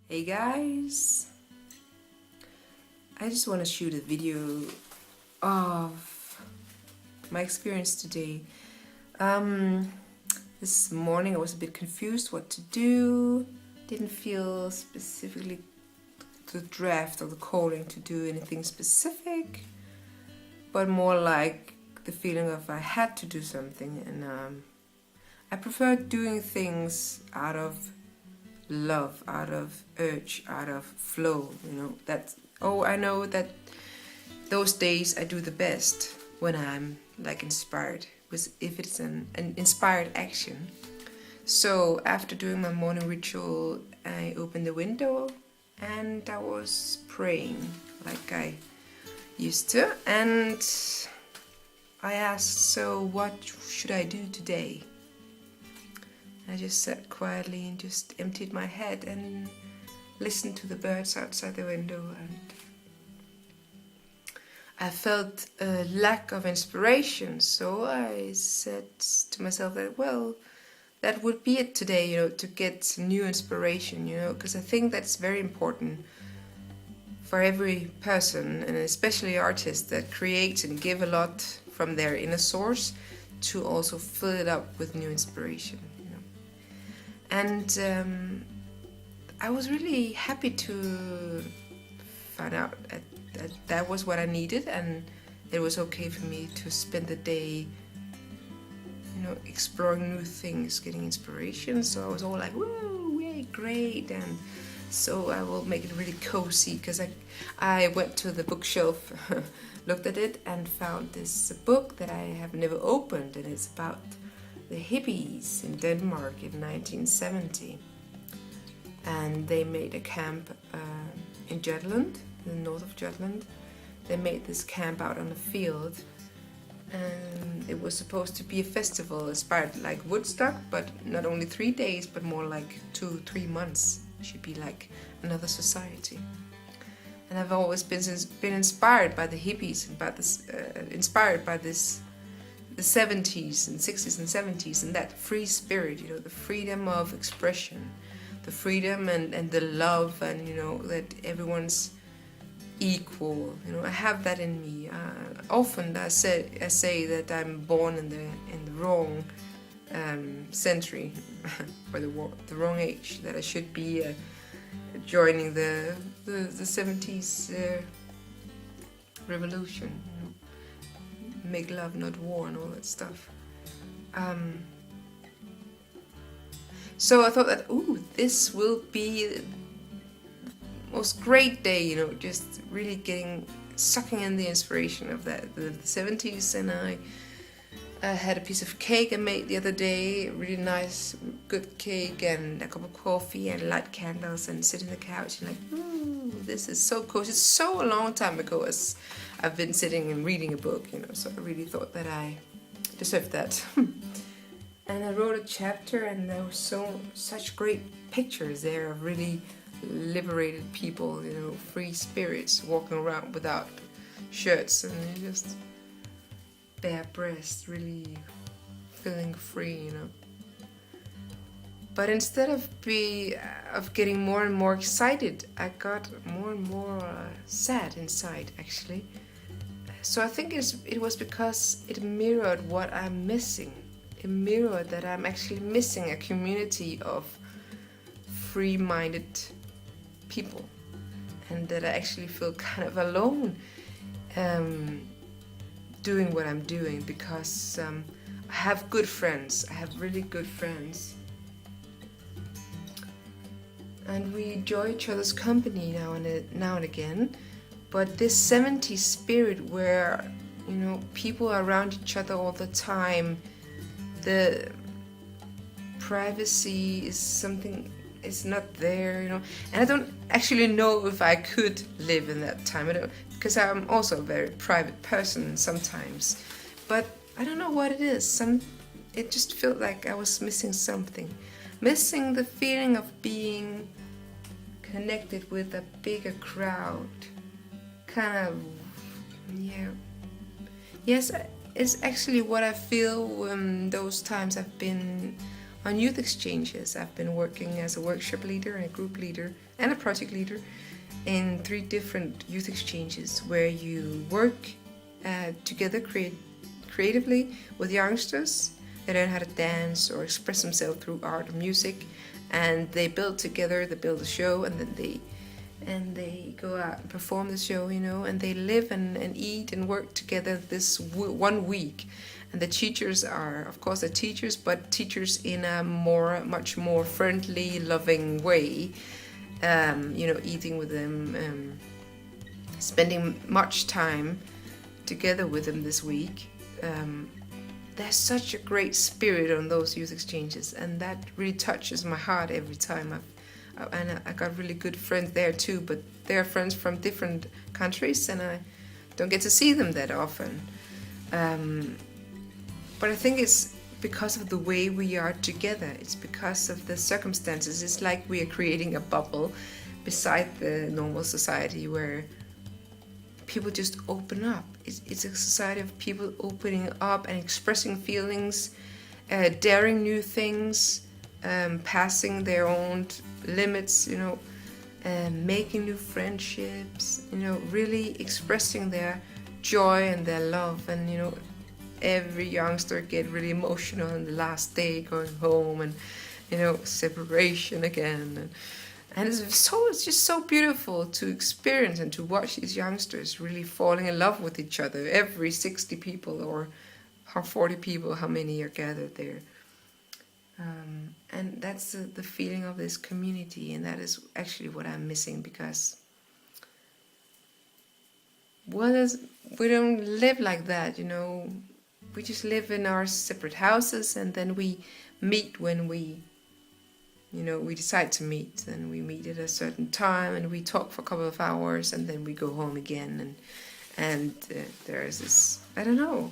Hey guys, I just want to shoot a video of my experience today. This morning I was a bit confused what to do. Didn't feel specifically the draft or the calling to do anything specific, but more like the feeling of I had to do something, and I prefer doing things out of love, out of urge, out of flow, I know that those days I do the best when I'm like inspired, if it's an inspired action. So after doing my morning ritual, I opened the window and I was praying like I used to, and I asked, so what should I do today? I just sat quietly and just emptied my head and listened to the birds outside the window, and I felt a lack of inspiration, so I said to myself that, well, that would be it today, to get new inspiration, because I think that's very important for every person, and especially artists that create and give a lot from their inner source, to also fill it up with new inspiration. And I was really happy to find out that was what I needed, and it was okay for me to spend the day, exploring new things, getting inspiration. So I was all like, woo, yay, great. And so I will make it really cozy, because I went to the bookshelf, looked at it, and found this book that I have never opened, and it's about the hippies in Denmark in 1970, and they made a camp in Jutland, in the north of Jutland. They made this camp out on a field, and it was supposed to be a festival inspired like Woodstock, but not only 3 days, but more like 2-3 months. It should be like another society. And I've always been inspired by the hippies, inspired by this, the 70s and 60s and 70s, and that free spirit, the freedom of expression, the freedom and the love, and that everyone's equal. I have that in me. Often I say that I'm born in the wrong century or the wrong age, that I should be joining the 70s revolution. Make love, not war, and all that stuff. So I thought that, this will be the most great day, just really sucking in the inspiration of the 70s. And I had a piece of cake I made the other day, really nice, good cake, and a cup of coffee, and light candles, and sit on the couch and this is so cozy. It's so a long time ago as I've been sitting and reading a book, so I really thought that I deserved that. And I wrote a chapter, and there were such great pictures there of really liberated people, free spirits walking around without shirts, and just bare breast, really feeling free, But instead of getting more and more excited, I got more and more sad inside, actually. So I think it was because it mirrored what I'm missing. It mirrored that I'm actually missing a community of free-minded people, and that I actually feel kind of alone doing what I'm doing, because I have good friends. I have really good friends, and we enjoy each other's company now and again. But this 70s spirit where, people are around each other all the time, the privacy is something, it's not there, And I don't actually know if I could live in that time, because I'm also a very private person sometimes. But I don't know what it is. It just felt like I was missing something. Missing the feeling of being connected with a bigger crowd. Kind of, yeah. Yes, it's actually what I feel when those times I've been on youth exchanges. I've been working as a workshop leader and a group leader and a project leader in 3 different youth exchanges where you work together creatively with youngsters. They learn how to dance or express themselves through art or music, and they build together, they build a show, and then they go out and perform the show, and they live and eat and work together this 1 week. And the teachers are, of course, the teachers, but teachers in a much more friendly, loving way. Eating with them, spending much time together with them this week. There's such a great spirit on those youth exchanges, and that really touches my heart every time. I got really good friends there too, but they're friends from different countries, and I don't get to see them that often. But I think it's because of the way we are together. It's because of the circumstances. It's like we are creating a bubble beside the normal society where people just open up. It's a society of people opening up and expressing feelings, daring new things, passing their own limits, making new friendships, really expressing their joy and their love. And every youngster get really emotional on the last day going home, and separation again, and it's just so beautiful to experience and to watch these youngsters really falling in love with each other. Every 60 people or 40 people, how many are gathered there, and that's the feeling of this community. And that is actually what I'm missing, because we don't live like that, We just live in our separate houses, and then we meet when we decide to meet. Then we meet at a certain time, and we talk for a couple of hours, and then we go home again. And there's this, I don't know.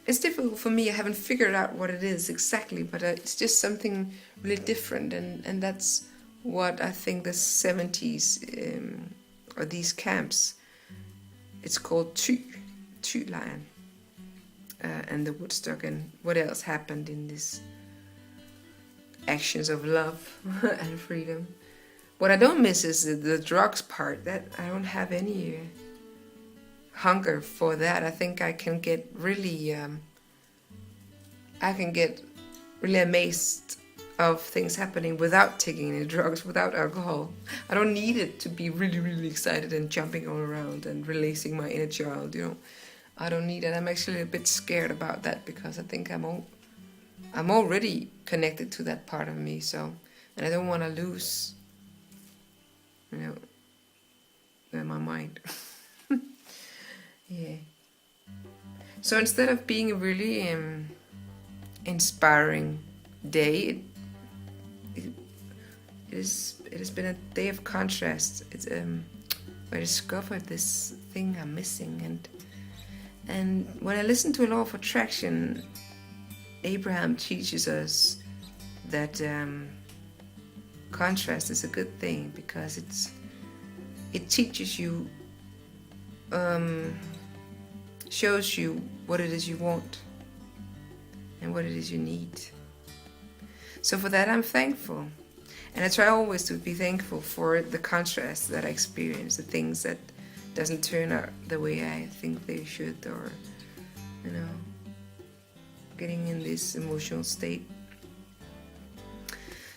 It's difficult for me. I haven't figured out what it is exactly, but it's just something really different, and that's what I think the 70s or these camps. It's called Thyland. And the Woodstock, and what else happened in these actions of love and freedom. What I don't miss is the drugs part. That I don't have any hunger for that. I think I can get really amazed of things happening without taking any drugs, without alcohol. I don't need it to be really, really excited and jumping all around and releasing my inner child, I don't need it. I'm actually a bit scared about that, because I think I'm already connected to that part of me. So, and I don't want to lose, my mind. Yeah. So instead of being a really inspiring day, it has been a day of contrast. It's I discovered this thing I'm missing, and when I listen to Law of Attraction, Abraham teaches us that contrast is a good thing, because it teaches you, shows you what it is you want and what it is you need. So for that I'm thankful, and I try always to be thankful for the contrast that I experience, the things that doesn't turn out the way I think they should, or getting in this emotional state.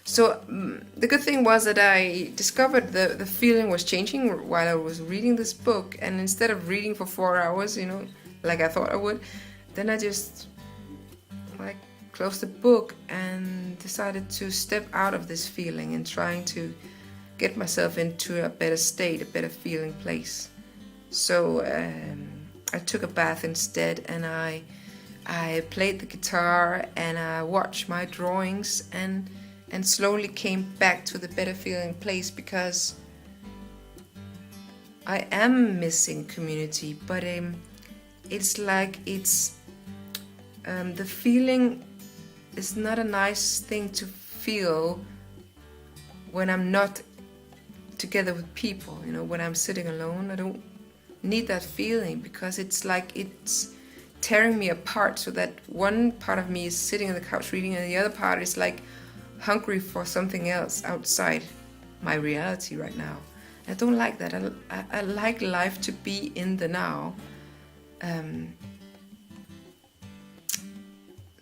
So the good thing was that I discovered the feeling was changing while I was reading this book, and instead of reading for 4 hours, like I thought I would, then I just closed the book and decided to step out of this feeling and trying to get myself into a better state, a better feeling place. So I took a bath instead, and I played the guitar, and I watched my drawings, and slowly came back to the better feeling place, because I am missing community, but it's like the feeling is not a nice thing to feel when I'm not together with people. When I'm sitting alone, I don't need that feeling, because it's like it's tearing me apart, so that one part of me is sitting on the couch reading and the other part is like hungry for something else outside my reality right now. I don't like that. I like life to be in the now.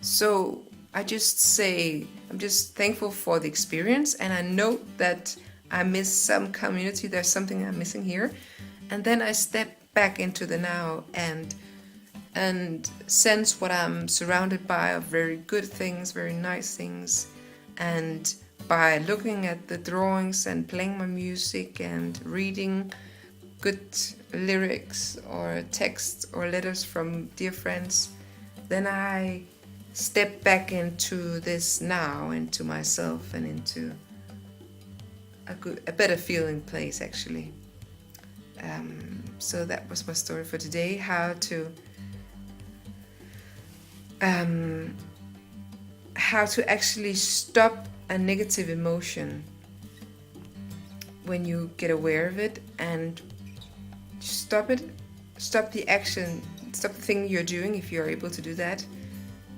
So I just say I'm just thankful for the experience, and I note that I miss some community. There's something I'm missing here, and then I step back into the now and sense what I'm surrounded by of very good things, very nice things, and by looking at the drawings and playing my music and reading good lyrics or texts or letters from dear friends, then I step back into this now, into myself, and into a better feeling place, actually. So that was my story for today, how to actually stop a negative emotion when you get aware of it, and stop it, stop the action, stop the thing you're doing if you're able to do that,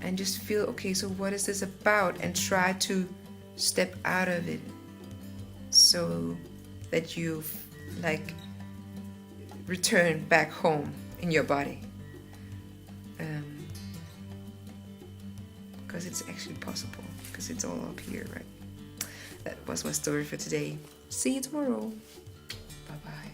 and just feel, okay, so what is this about, and try to step out of it so that you like return back home in your body, because it's actually possible, because it's all up here, right? That was my story for today. See you tomorrow. Bye bye.